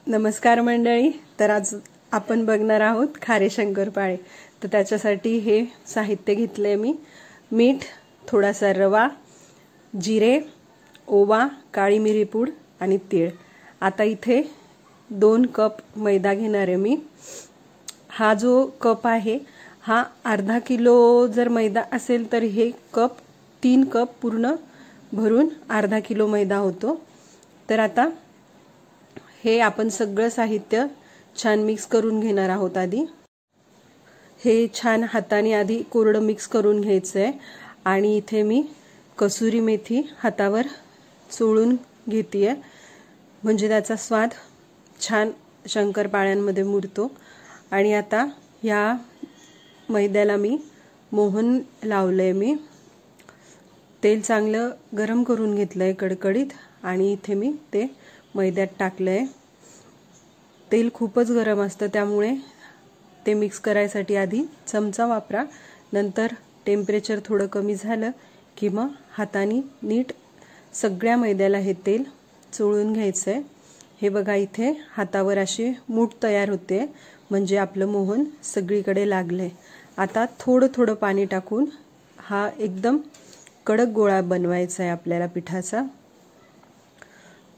नमस्कार मंडळी। तर आज आपण बघणार आहोत खारे शंकरपाळे। तर त्याच्यासाठी हे साहित्य घेतले मी, मीठ, थोडासा रवा, जिरे, ओवा, काळी मिरी पूड आणि तीळ। आता इथे 2 कप मैदा घेणार आहे मी। हा जो कप आहे हा अर्धा किलो जर मैदा असेल तर हे 3 कप पूर्ण भरून अर्धा किलो मैदा होतो। तर आता हे आपण सगळं साहित्य छान मिक्स करून घेणार आहोत। आधी हे छान हाताने आधी कोरडं मिक्स करून घ्यायचंय आणि इथे मी कसुरी मेथी हातावर चोळून घेतेय, म्हणजे त्याचा स्वाद छान शंकरपाळ्यांमध्ये मुरतो। आणि आता या मैद्याला मी मोहन लावलंय। मी तेल चांगलं गरम करून घेतलंय कडकडीत आणि इथे मी ते मैद्यात टाकलंय। तेल खूपच गरम असतं त्यामुळे ते मिक्स करायसाठी आधी चमचा वापरा, नंतर टेम्परेचर थोडं कमी झालं की मग हाताने नीट सगळ्या मैद्याला हे तेल चोळून घ्यायचंय। हे बघा इथे हातावर अशी मूठ तयार होते, म्हणजे आपलं मोहन सगळीकडे लागलंय। आता थोडं थोडं पाणी टाकून हा एकदम कडक गोळा बनवायचा आहे आपल्याला पिठाचा।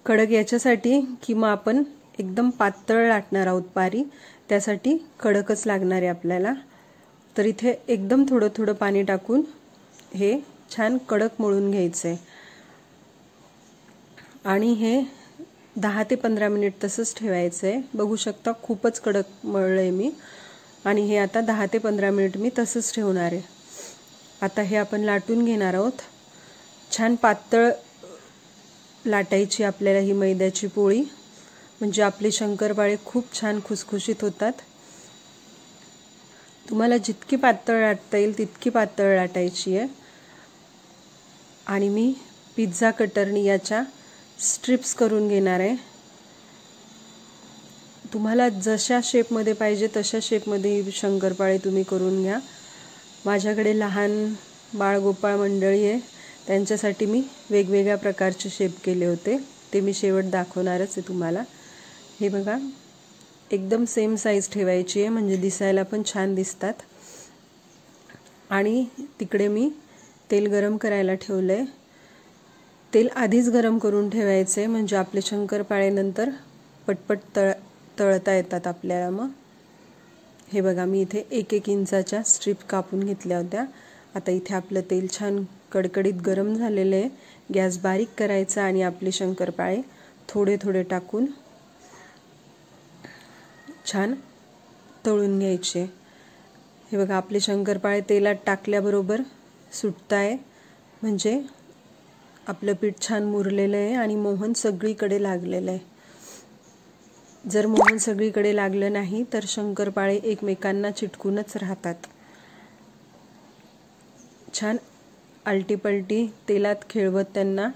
कडक याच्यासाठी की मग आपण एकदम पातळ लाटणार आहोत पारी, त्यासाठी कडकच लागणार आहे आपल्याला। तर इथे एकदम थोडं थोडं पाणी टाकून हे छान कडक मळून घ्यायचंय आणि हे 10 ते 15 मिनिट तसंच ठेवायचंय। बघू शकता खूपच कडक मळलंय मी आणि हे आता 10 ते 15 मिनिट मी तसंच ठेवणार आहे। आता हे आपण लाटून घेणार आहोत। छान पातळ लाटायची आपल्याला ही मैद्याची पोळी, म्हणजे आपले शंकरपाळे खूप छान खुसखुशीत होतात। तुम्हाला जितकी पातळ लाटता येईल तितकी पातळ लाटायची आहे। आणि मी पिझ्झा कटरनी याच्या स्ट्रिप्स करून घेणार आहे। तुम्हाला जशा शेपमध्ये पाहिजे तशा शेपमध्ये शंकरपाळे तुम्ही करून घ्या। माझ्याकडे लहान बाळगोपाळ मंडळी आहे, त्यांच्यासाठी मी वेगवेगळ्या प्रकारचे शेप केले होते, ते मी शेवट दाखवणारच आहे तुम्हाला। हे बघा एकदम सेम साईज ठेवायची आहे, म्हणजे दिसायला पण छान दिसतात। आणि तिकडे मी तेल गरम करायला ठेवलंय। तेल आधीच गरम करून ठेवायचे, म्हणजे आपले शंकरपाळे नंतर पटपट तळता येतात आपल्याला। मग हे बघा मी इथे 1-1 इंचाच्या स्ट्रिप कापून घेतल्या होत्या। आता इथे आपलं तेल छान कडकडीत गरम झालेलं आहे। गॅस बारीक करायचा आणि आपले शंकरपाळे थोडे थोडे टाकून छान तळून घ्यायचे। हे बघा आपले शंकरपाळे तेलात टाकल्याबरोबर सुटताय, म्हणजे आपलं पीठ छान मुरलेलं आहे आणि मोहन सगळीकडे लागलेलं आहे। जर मोहन सगळीकडे लागलं नाही तर शंकरपाळे एकमेकांना चिटकूनच राहतात। छान आलटीपलटी तेलात खेळवत त्यांना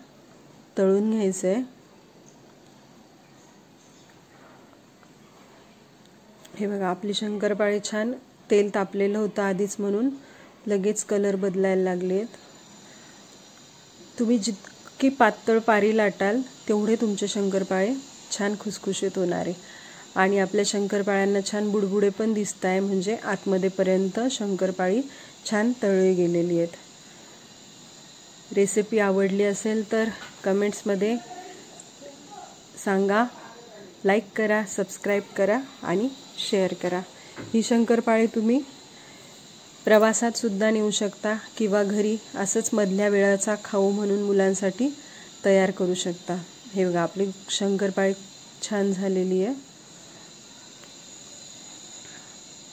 तळून घ्यायचंय। हे बघा आपली शंकरपाळे छान तेल तापलेलं होतं आधीच, म्हणून लगेच कलर बदलायला लागलेत। तुम्ही जितकी पातळ पारी लाटाल तेवढे तुमचे शंकरपाळे छान खुसखुशीत होणार आहे। आणि आपल्या शंकरपाळ्यांना छान बुडबुडे पण दिसत आहे, म्हणजे आतमध्ये पर्यंत शंकरपाळी छान तळली गेलेली आहेत। रेसिपी आवडली असेल तर कमेंट्समध्ये सांगा, लाईक करा, सबस्क्राईब करा आणि शेअर करा। ही शंकरपाळी तुम्ही प्रवासात सुद्धा नेऊ शकता किंवा घरी असंच मधल्या वेळाचा खाऊ म्हणून मुलांसाठी तयार करू शकता। हे बघा आपली शंकरपाळी छान झालेली आहे।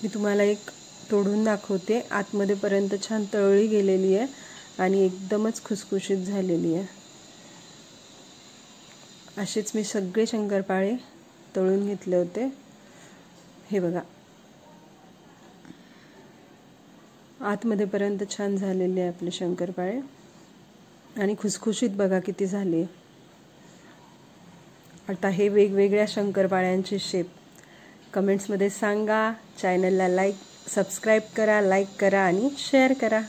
मी तुम्हाला एक तोडून दाखवते, आतमध्ये पर्यंत छान तळली गेलेली आहे आणि एकदमच खुसखुशीत झालेली आहे। असेच मी सगळे शंकरपाळे तळून घेतले होते। हे बघा आतमध्ये पर्यंत छान झालेले आहे आपले शंकरपाळे आणि खुसखुशीत बघा किती झाले। आता हे वेगवेगळ्या शंकरपाळ्यांचे शेप कमेंट्समध्ये सांगा। चॅनलला सबस्क्राईब करा, लाईक करा आणि शेअर करा।